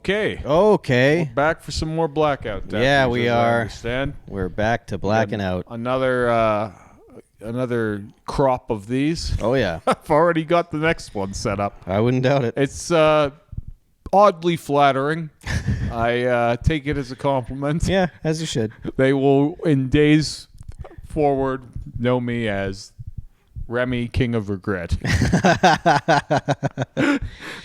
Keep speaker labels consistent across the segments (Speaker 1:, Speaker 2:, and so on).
Speaker 1: Okay.
Speaker 2: Okay.
Speaker 1: We're back for some more Blackout tattoos,
Speaker 2: Yeah, we
Speaker 1: as I
Speaker 2: are.
Speaker 1: understand.
Speaker 2: We're back to blacking out.
Speaker 1: Another crop of these.
Speaker 2: Oh, yeah.
Speaker 1: I've already got the next one set up.
Speaker 2: I wouldn't doubt it.
Speaker 1: It's oddly flattering. I take it as a compliment.
Speaker 2: Yeah, as you should.
Speaker 1: They will, in days forward, know me as Remy, King of Regret.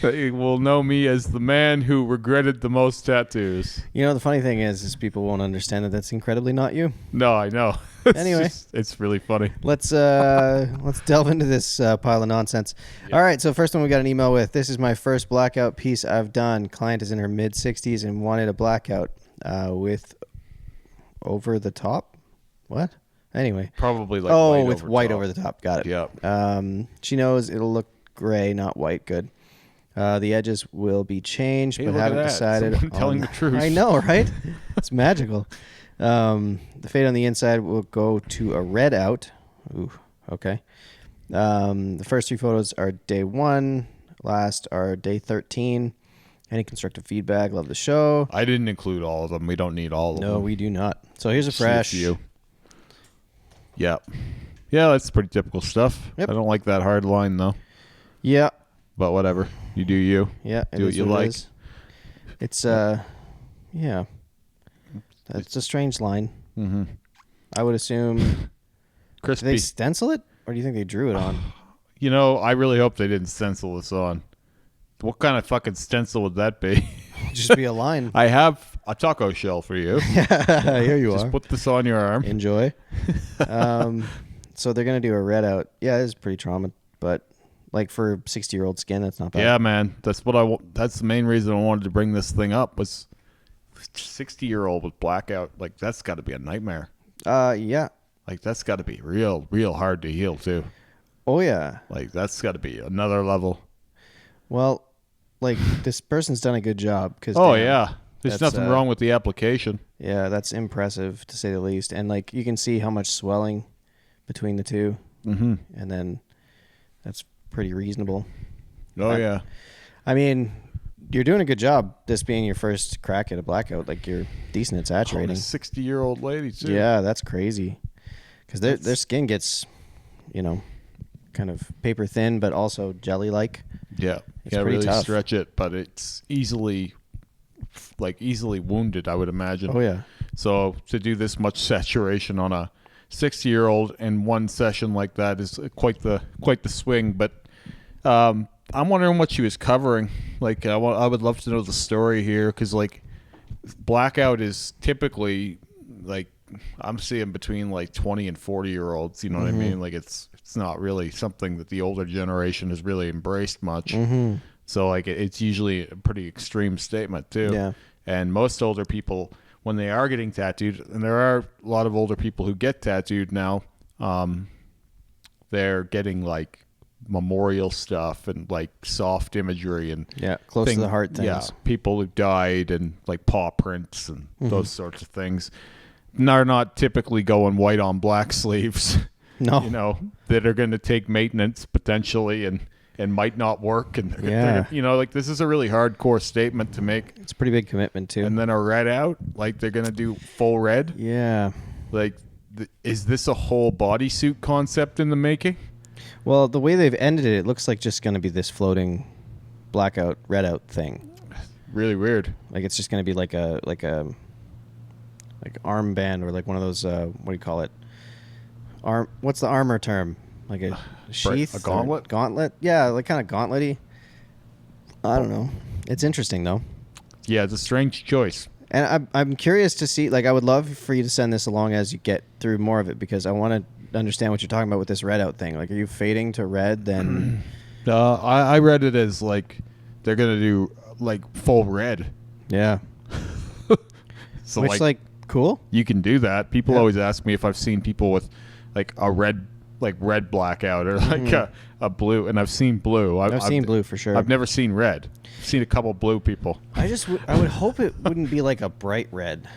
Speaker 1: They will know me as the man who regretted the most tattoos.
Speaker 2: You know, the funny thing is people won't understand that that's incredibly not you.
Speaker 1: No, I know.
Speaker 2: Anyway.
Speaker 1: It's really funny.
Speaker 2: Let's delve into this pile of nonsense. Yep. All right, so first one we got an email with, this is my first blackout piece I've done. Client is in her mid-60s and wanted a blackout with over the top. What? Anyway.
Speaker 1: Probably like
Speaker 2: with white over the top. Got it.
Speaker 1: Yep.
Speaker 2: She knows it'll look gray, not white. Good. The edges will be changed, but haven't decided.
Speaker 1: Someone telling the truth.
Speaker 2: I know, right? It's magical. The fade on the inside will go to a red out. Ooh, okay. The first 3 photos are day 1. Last are day 13. Any constructive feedback? Love the show.
Speaker 1: I didn't include all of them. We don't need all of them.
Speaker 2: No, we do not. So here's a fresh.
Speaker 1: Yeah. Yeah, that's pretty typical stuff. Yep. I don't like that hard line, though.
Speaker 2: Yeah.
Speaker 1: But whatever. You do you.
Speaker 2: Yeah.
Speaker 1: Do what you like.
Speaker 2: It's, yeah. It's a strange line.
Speaker 1: Mm-hmm.
Speaker 2: I would assume.
Speaker 1: Crispy.
Speaker 2: Did they stencil it? Or do you think they drew it on?
Speaker 1: You know, I really hope they didn't stencil this on. What kind of fucking stencil would that be?
Speaker 2: Just be a line.
Speaker 1: I have a taco shell for you.
Speaker 2: Here you
Speaker 1: Just
Speaker 2: are.
Speaker 1: put this on your arm.
Speaker 2: Enjoy. So they're going to do a red out. Yeah, it is pretty trauma, but like for 60-year-old skin, that's not bad.
Speaker 1: Yeah, man. That's that's the main reason I wanted to bring this thing up was 60-year-old with blackout. Like, that's got to be a nightmare.
Speaker 2: Yeah.
Speaker 1: Like, that's got to be real hard to heal, too.
Speaker 2: Oh, yeah.
Speaker 1: Like, that's got to be another level.
Speaker 2: Well, like, this person's done a good job.
Speaker 1: Yeah. There's nothing wrong with the application.
Speaker 2: Yeah, that's impressive, to say the least. And, like, you can see how much swelling between the two.
Speaker 1: Mm-hmm.
Speaker 2: And then that's pretty reasonable.
Speaker 1: Oh, yeah.
Speaker 2: I mean, you're doing a good job, this being your first crack at a blackout. Like, you're decent at saturating.
Speaker 1: A 60-year-old lady, too.
Speaker 2: Yeah, that's crazy. Because their skin gets, kind of paper thin, but also jelly-like.
Speaker 1: Yeah.
Speaker 2: It's
Speaker 1: pretty
Speaker 2: really tough.
Speaker 1: Stretch it, but it's easily wounded, I would imagine.
Speaker 2: Oh, yeah.
Speaker 1: So to do this much saturation on a 60-year-old in one session like that is quite the swing. But I'm wondering what she was covering. Like, I would love to know the story here, because like blackout is typically like I'm seeing between like 20 and 40-year-olds. You know what I mean? Like it's not really something that the older generation has really embraced much.
Speaker 2: Mm-hmm.
Speaker 1: So like it's usually a pretty extreme statement too.
Speaker 2: Yeah.
Speaker 1: And most older people, when they are getting tattooed, and there are a lot of older people who get tattooed now, they're getting like memorial stuff and like soft imagery and
Speaker 2: close to the heart things.
Speaker 1: Yeah, people who died and like paw prints and those sorts of things. They're not typically going white on black sleeves.
Speaker 2: No.
Speaker 1: That are going to take maintenance potentially and might not work. And they're, like this is a really hardcore statement to make.
Speaker 2: It's a pretty big commitment too.
Speaker 1: And then a red out, like they're going to do full red.
Speaker 2: Yeah.
Speaker 1: Like, is this a whole bodysuit concept in the making?
Speaker 2: Well, the way they've ended it, it looks like just going to be this floating blackout, red out thing.
Speaker 1: Really weird.
Speaker 2: Like it's just going to be like a armband or like one of those, what do you call it? What's the armor term? Like a sheath?
Speaker 1: A gauntlet?
Speaker 2: Gauntlet? Yeah, like kind of gauntlet-y. I don't know. It's interesting, though.
Speaker 1: Yeah, it's a strange choice.
Speaker 2: And I'm curious to see, like, I would love for you to send this along as you get through more of it, because I want to understand what you're talking about with this red out thing. Like, are you fading to red then?
Speaker 1: I read it as, like, they're going to do, like, full red.
Speaker 2: Yeah.
Speaker 1: So,
Speaker 2: which, like, cool.
Speaker 1: You can do that. People always ask me if I've seen people with, like, a red blackout or, like, a blue. And I've seen blue.
Speaker 2: I've seen blue for sure.
Speaker 1: I've never seen red. I've seen a couple blue people.
Speaker 2: I would hope it wouldn't be, like, a bright red.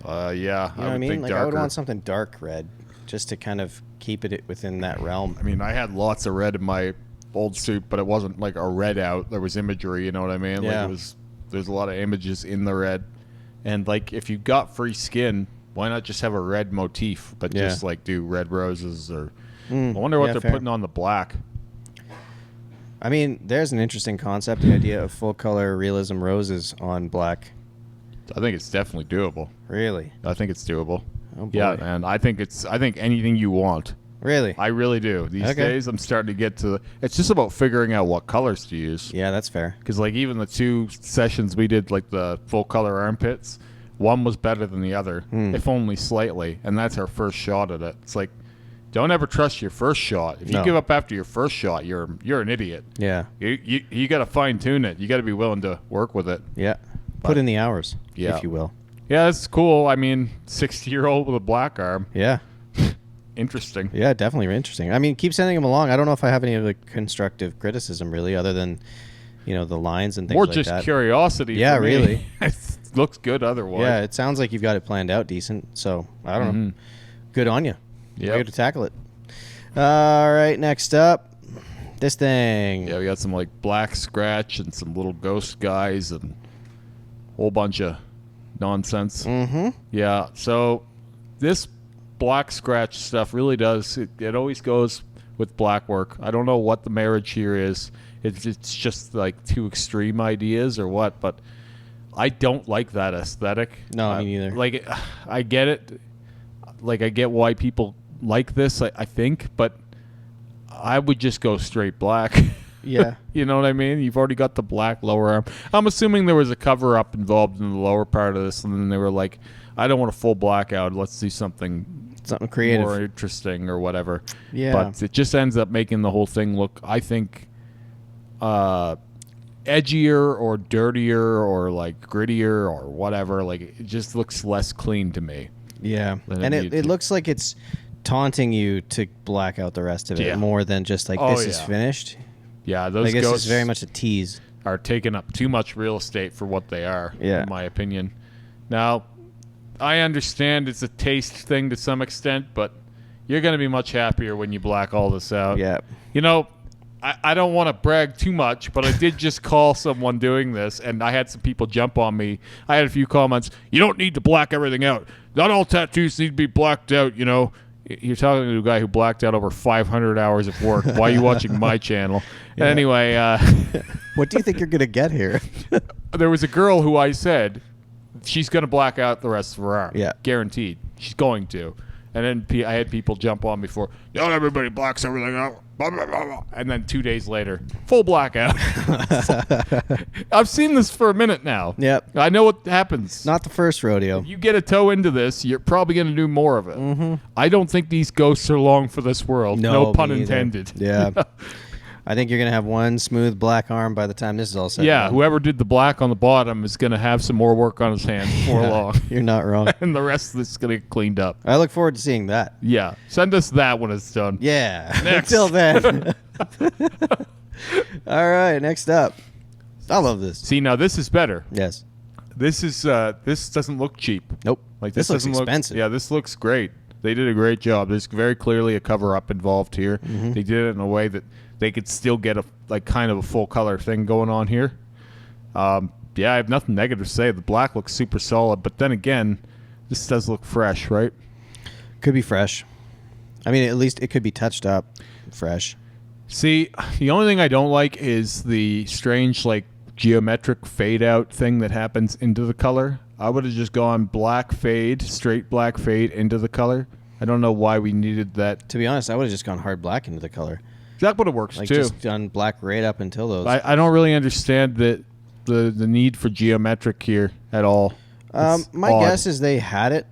Speaker 1: Yeah.
Speaker 2: You know what I mean? Like,
Speaker 1: darker.
Speaker 2: I would want something dark red just to kind of keep it within that realm.
Speaker 1: I mean, I had lots of red in my old suit, but it wasn't like a red out. There was imagery, you know what I mean?
Speaker 2: Yeah.
Speaker 1: Like it was there's a lot of images in the red. And like, if you've got free skin, why not just have a red motif, but just like do red roses or I wonder what they're putting on the black.
Speaker 2: I mean, there's an interesting concept, the idea of full color realism roses on black.
Speaker 1: I think it's definitely doable.
Speaker 2: Really?
Speaker 1: I think it's doable.
Speaker 2: Oh boy.
Speaker 1: Yeah, and I think anything you want.
Speaker 2: Really?
Speaker 1: I really do. These days, I'm starting to get to. It's just about figuring out what colors to use.
Speaker 2: Yeah, that's fair.
Speaker 1: Because like even the 2 sessions we did, like the full color armpits, one was better than the other, if only slightly, and that's our first shot at it. It's like, don't ever trust your first shot. If you give up after your first shot, you're an idiot.
Speaker 2: Yeah.
Speaker 1: You got to fine tune it. You got to be willing to work with it.
Speaker 2: Yeah. Put in the hours, if you will.
Speaker 1: Yeah, that's cool. I mean, 60-year-old with a black arm.
Speaker 2: Yeah.
Speaker 1: Interesting.
Speaker 2: Yeah, definitely interesting. I mean, keep sending them along. I don't know if I have any like constructive criticism really, other than the lines and things like that.
Speaker 1: Or just curiosity.
Speaker 2: Yeah,
Speaker 1: for me.
Speaker 2: really.
Speaker 1: It looks good otherwise.
Speaker 2: Yeah, it sounds like you've got it planned out decent. So I don't know. Good on you. Way to tackle it. All right, next up, this thing.
Speaker 1: Yeah, we got some like black scratch and some little ghost guys and a whole bunch of nonsense. Yeah, so this black scratch stuff really does, it always goes with black work. I don't know what the marriage here is. It's just like 2 extreme ideas or what, but I don't like that aesthetic.
Speaker 2: No, me neither.
Speaker 1: Like, I get it. Like, I get why people like this, I think, but I would just go straight black.
Speaker 2: Yeah.
Speaker 1: You know what I mean? You've already got the black lower arm. I'm assuming there was a cover-up involved in the lower part of this, and then they were like, I don't want a full blackout. Let's do something
Speaker 2: creative,
Speaker 1: more interesting or whatever.
Speaker 2: Yeah.
Speaker 1: But it just ends up making the whole thing look, I think, edgier or dirtier or like grittier or whatever. Like, it just looks less clean to me.
Speaker 2: Yeah. And it looks like it's taunting you to black out the rest of it more than just like this is finished.
Speaker 1: Yeah, those
Speaker 2: ghosts
Speaker 1: ghosts
Speaker 2: is very much a tease.
Speaker 1: Are taking up too much real estate for what they are, in my opinion. Now, I understand it's a taste thing to some extent, but you're going to be much happier when you black all this out.
Speaker 2: Yeah.
Speaker 1: I don't want to brag too much, but I did just call someone doing this, and I had some people jump on me. I had a few comments. You don't need to black everything out. Not all tattoos need to be blacked out, You're talking to a guy who blacked out over 500 hours of work. Why are you watching my channel? Yeah. Anyway.
Speaker 2: What do you think you're going to get here?
Speaker 1: There was a girl who I said, she's going to black out the rest of her arm.
Speaker 2: Yeah.
Speaker 1: Guaranteed. She's going to. And then I had people jump on me for, not everybody blacks everything out. Blah, blah, blah, blah. And then 2 days later, full blackout. I've seen this for a minute now.
Speaker 2: Yep.
Speaker 1: I know what happens.
Speaker 2: Not the first rodeo.
Speaker 1: If you get a toe into this, you're probably going to do more of it. I don't think these ghosts are long for this world. No pun intended.
Speaker 2: Yeah. I think you're going to have one smooth black arm by the time this is all set.
Speaker 1: Yeah, whoever did the black on the bottom is going to have some more work on his hands before long.
Speaker 2: You're not wrong.
Speaker 1: And the rest of this is going to get cleaned up.
Speaker 2: I look forward to seeing that.
Speaker 1: Yeah. Send us that when it's done.
Speaker 2: Yeah.
Speaker 1: Next.
Speaker 2: Until then. All right, next up. I love this.
Speaker 1: See, now this is better.
Speaker 2: Yes.
Speaker 1: This is this doesn't look cheap.
Speaker 2: Nope.
Speaker 1: Like
Speaker 2: this looks
Speaker 1: doesn't
Speaker 2: expensive.
Speaker 1: Yeah, this looks great. They did a great job. There's very clearly a cover-up involved here. They did it in a way that they could still get a kind of a full color thing going on here. Yeah, I have nothing negative to say. The black looks super solid, but then again, this does look fresh, right?
Speaker 2: Could be fresh. I mean, at least it could be touched up fresh.
Speaker 1: See, the only thing I don't like is the strange, like, geometric fade-out thing that happens into the color. I would have just gone black fade, straight black fade into the color. I don't know why we needed that.
Speaker 2: To be honest, I would have just gone hard black into the color.
Speaker 1: That would have worked,
Speaker 2: like
Speaker 1: too.
Speaker 2: Just done black right up until those.
Speaker 1: I don't really understand the need for geometric here at all.
Speaker 2: My guess is they had it.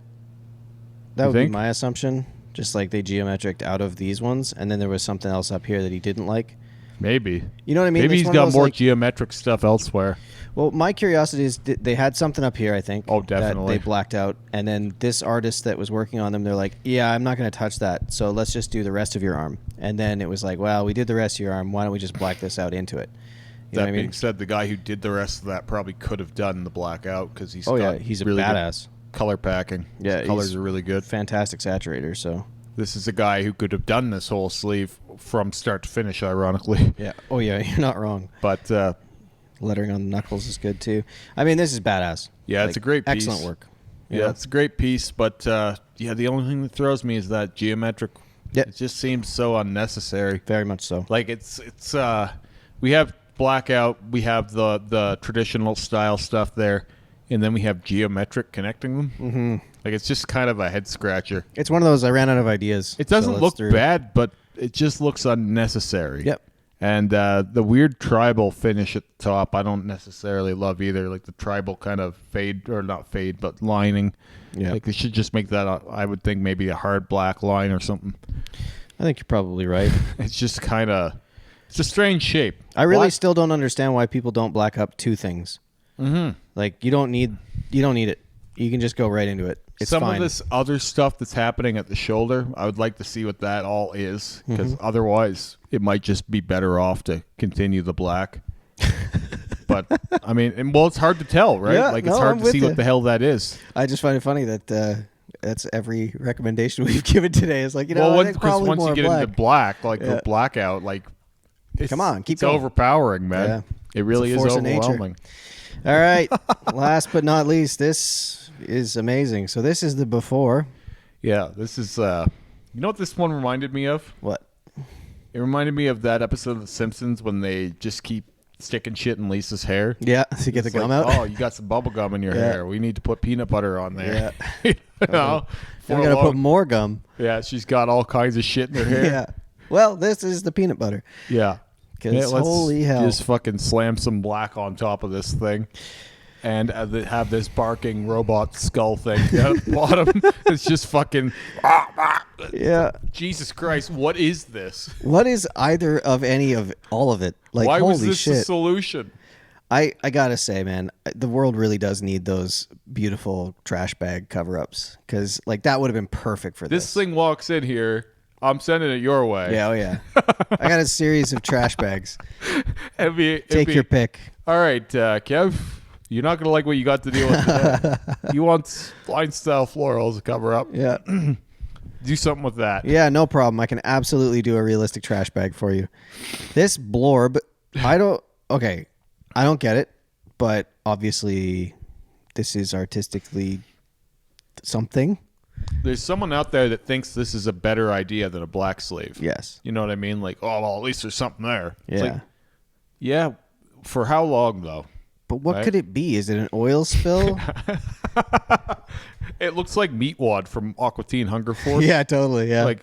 Speaker 2: That would
Speaker 1: think?
Speaker 2: be my assumption. Just like they geometric out of these ones, and then there was something else up here that he didn't like.
Speaker 1: Maybe.
Speaker 2: You know what I mean?
Speaker 1: Maybe
Speaker 2: It's
Speaker 1: he's
Speaker 2: one of
Speaker 1: got
Speaker 2: those,
Speaker 1: more
Speaker 2: like-
Speaker 1: geometric stuff elsewhere.
Speaker 2: Well, my curiosity is they had something up here, I think.
Speaker 1: Oh, definitely.
Speaker 2: That they blacked out. And then this artist that was working on them, they're like, yeah, I'm not going to touch that. So let's just do the rest of your arm. And then it was like, well, we did the rest of your arm. Why don't we just black this out into it? You know
Speaker 1: That
Speaker 2: what I
Speaker 1: being
Speaker 2: mean?
Speaker 1: said, the guy who did the rest of that probably could have done the blackout because he's
Speaker 2: He's a
Speaker 1: really good
Speaker 2: badass.
Speaker 1: color packing.
Speaker 2: Yeah,
Speaker 1: His colors
Speaker 2: he's
Speaker 1: are really good.
Speaker 2: Fantastic saturator, so.
Speaker 1: This is a guy who could have done this whole sleeve from start to finish, ironically.
Speaker 2: Yeah. Oh, yeah, you're not wrong.
Speaker 1: But
Speaker 2: Lettering on the knuckles is good too. I mean, this is badass.
Speaker 1: Yeah, it's a great piece.
Speaker 2: Excellent work.
Speaker 1: Yeah, it's a great piece, but the only thing that throws me is that geometric.
Speaker 2: Yep.
Speaker 1: It just seems so unnecessary.
Speaker 2: Very much so.
Speaker 1: Like it's we have Blackout, we have the traditional style stuff there, and then we have geometric connecting them. Mm-hmm. Like it's just kind of a head scratcher.
Speaker 2: It's one of those I ran out of ideas.
Speaker 1: It doesn't look bad, but it just looks unnecessary.
Speaker 2: Yep.
Speaker 1: And the weird tribal finish at the top, I don't necessarily love either. Like the tribal kind of fade, or not fade, but lining.
Speaker 2: Yeah.
Speaker 1: Like they should just make that, I would think, maybe a hard black line or something.
Speaker 2: I think you're probably right.
Speaker 1: It's just kind of, it's a strange shape.
Speaker 2: I really still don't understand why people don't black up two things.
Speaker 1: Mm-hmm.
Speaker 2: Like you don't need it. You can just go right into it. It's
Speaker 1: Some
Speaker 2: fine.
Speaker 1: of this other stuff that's happening at the shoulder, I would like to see what that all is, because otherwise it might just be better off to continue the black. But I mean, it's hard to tell, right?
Speaker 2: Yeah,
Speaker 1: Like it's hard to see what the hell that is.
Speaker 2: I just find it funny that that's every recommendation we've given today. Is like,
Speaker 1: Well,
Speaker 2: I think
Speaker 1: because
Speaker 2: probably
Speaker 1: once
Speaker 2: more
Speaker 1: you get
Speaker 2: black.
Speaker 1: into black, like the Blackout, like
Speaker 2: Come on, keep
Speaker 1: it's
Speaker 2: going.
Speaker 1: overpowering, man.
Speaker 2: Yeah.
Speaker 1: It really
Speaker 2: It's a
Speaker 1: is
Speaker 2: force of nature.
Speaker 1: overwhelming.
Speaker 2: All right. Last but not least, this is amazing. So this is the before.
Speaker 1: Yeah, this is. You know what this one reminded me of?
Speaker 2: What?
Speaker 1: It reminded me of that episode of The Simpsons when they just keep sticking shit in Lisa's hair.
Speaker 2: Yeah, to get
Speaker 1: It's
Speaker 2: the gum
Speaker 1: like,
Speaker 2: out.
Speaker 1: Oh, you got some bubble gum in your
Speaker 2: Yeah.
Speaker 1: hair. We need to put peanut butter on there.
Speaker 2: Yeah.
Speaker 1: You know,
Speaker 2: Then we got to put more gum.
Speaker 1: Yeah, she's got all kinds of shit in her hair.
Speaker 2: Yeah. Well, this is the peanut butter.
Speaker 1: Yeah.
Speaker 2: 'Cause
Speaker 1: Let's
Speaker 2: holy hell.
Speaker 1: just fucking slam some black on top of this thing. And have this barking robot skull thing down at the bottom. It's just fucking.
Speaker 2: Yeah.
Speaker 1: Jesus Christ, what is this?
Speaker 2: What is either of any of all of it? Like,
Speaker 1: Why
Speaker 2: holy
Speaker 1: was this the
Speaker 2: shit.
Speaker 1: solution?
Speaker 2: I gotta say, man, the world really does need those beautiful trash bag cover-ups, because like that would have been perfect for
Speaker 1: This thing walks in here. I'm sending it your way.
Speaker 2: Yeah, oh yeah. I got a series of trash bags.
Speaker 1: Take
Speaker 2: your pick.
Speaker 1: All right, Kev. You're not gonna like what you got to deal with today. You want line style florals to cover up.
Speaker 2: Yeah.
Speaker 1: Do something with that.
Speaker 2: Yeah, no problem. I can absolutely do a realistic trash bag for you. This blorb, I don't get it, but obviously this is artistically something.
Speaker 1: There's someone out there that thinks this is a better idea than a black sleeve.
Speaker 2: Yes.
Speaker 1: You know what I mean? Like, oh, well, at least there's something there. It's
Speaker 2: Yeah.
Speaker 1: like, yeah. For how long, though?
Speaker 2: But what
Speaker 1: Right?
Speaker 2: could it be? Is it an oil spill?
Speaker 1: It looks like Meatwad from Aqua Teen Hunger Force.
Speaker 2: Yeah, totally. Yeah.
Speaker 1: Like,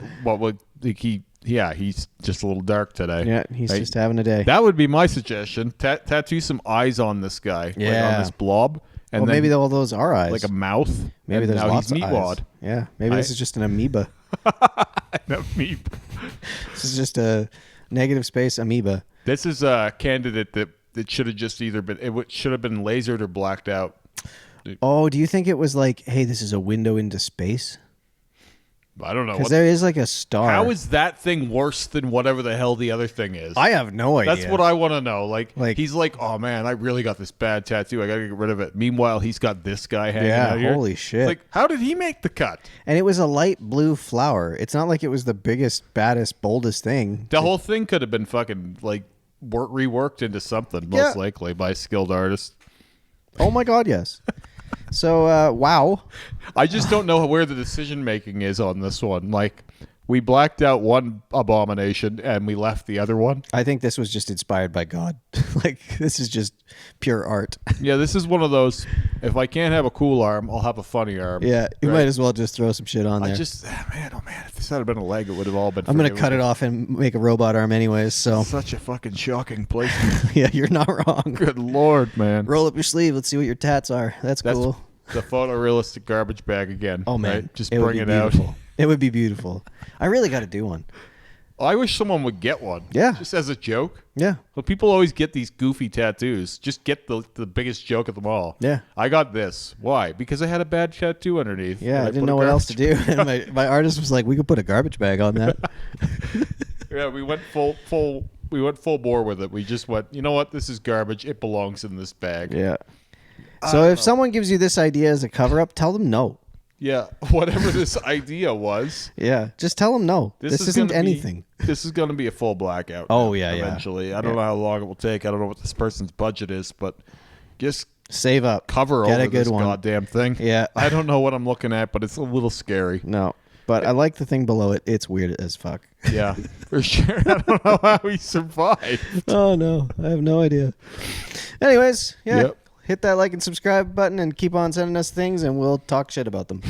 Speaker 1: he's just a little dark today.
Speaker 2: Yeah, he's
Speaker 1: Right?
Speaker 2: just having a day.
Speaker 1: That would be my suggestion. Tattoo some eyes on this guy. Like
Speaker 2: Yeah.
Speaker 1: on this blob. And
Speaker 2: well,
Speaker 1: then
Speaker 2: maybe all those are eyes.
Speaker 1: like a mouth.
Speaker 2: Maybe
Speaker 1: and
Speaker 2: there's
Speaker 1: now
Speaker 2: lots
Speaker 1: he's
Speaker 2: of
Speaker 1: Meatwad.
Speaker 2: eyes. Yeah, maybe this is just an amoeba. This is just a negative space amoeba.
Speaker 1: This is a candidate that should have just either been, should have been lasered or blacked out.
Speaker 2: Oh, do you think it was like, hey, this is a window into space?
Speaker 1: I don't know.
Speaker 2: Because there is like a star.
Speaker 1: How is that thing worse than whatever the hell the other thing is?
Speaker 2: I have no idea.
Speaker 1: That's what I want to know. Like he's like, oh man, I really got this bad tattoo. I got to get rid of it. Meanwhile, he's got this guy hanging out here.
Speaker 2: Holy shit.
Speaker 1: It's like, how did he make the cut?
Speaker 2: And it was a light blue flower. It's not like it was the biggest, baddest, boldest thing.
Speaker 1: The whole thing could have been fucking like reworked into something, most likely by a skilled artist.
Speaker 2: Oh my God, yes. So, wow.
Speaker 1: I just don't know where the decision making is on this one. Like, we blacked out one abomination and we left the other one.
Speaker 2: I think this was just inspired by God. Like, this is just pure art.
Speaker 1: Yeah, this is one of those, if I can't have a cool arm, I'll have a funny arm.
Speaker 2: Yeah, you
Speaker 1: Right?
Speaker 2: might as well just throw some shit on there.
Speaker 1: I just, oh man, if this had been a leg, it would have all been
Speaker 2: I'm going to
Speaker 1: forgivable.
Speaker 2: cut it off and make a robot arm anyways, so.
Speaker 1: Such a fucking shocking placement.
Speaker 2: Yeah, you're not wrong.
Speaker 1: Good Lord, man.
Speaker 2: Roll up your sleeve. Let's see what your tats are. That's cool.
Speaker 1: The photorealistic garbage bag again.
Speaker 2: Oh, man.
Speaker 1: Right? Just
Speaker 2: would
Speaker 1: bring
Speaker 2: be
Speaker 1: it out.
Speaker 2: beautiful. It would be beautiful. I really got to do one.
Speaker 1: I wish someone would get one.
Speaker 2: Yeah.
Speaker 1: Just as a joke.
Speaker 2: Yeah.
Speaker 1: Well, people always get these goofy tattoos. Just get the biggest joke of them all.
Speaker 2: Yeah.
Speaker 1: I got this. Why? Because I had a bad tattoo underneath.
Speaker 2: Yeah,
Speaker 1: and
Speaker 2: I didn't
Speaker 1: put
Speaker 2: know
Speaker 1: a
Speaker 2: what else to
Speaker 1: garbage-
Speaker 2: do. And my artist was like, we could put a garbage bag on that.
Speaker 1: Yeah, we went full bore with it. We just went, you know what? This is garbage. It belongs in this bag.
Speaker 2: Yeah. So if someone gives you this idea as a cover-up, tell them no.
Speaker 1: Yeah, whatever this idea was.
Speaker 2: Yeah, just tell them no. This isn't anything.
Speaker 1: This is going to be a full blackout.
Speaker 2: Oh,
Speaker 1: now,
Speaker 2: yeah,
Speaker 1: eventually.
Speaker 2: yeah.
Speaker 1: I don't know how long it will take. I don't know what this person's budget is, but just
Speaker 2: save up.
Speaker 1: Cover
Speaker 2: Get
Speaker 1: over
Speaker 2: a good
Speaker 1: this
Speaker 2: one.
Speaker 1: goddamn thing.
Speaker 2: Yeah.
Speaker 1: I don't know what I'm looking at, but it's a little scary.
Speaker 2: No, but I like the thing below it. It's weird as fuck.
Speaker 1: Yeah, for sure. I don't know how he survived.
Speaker 2: Oh, no. I have no idea. Anyways, yeah.
Speaker 1: Yep.
Speaker 2: Hit that like and subscribe button and keep on sending us things, and we'll talk shit about them.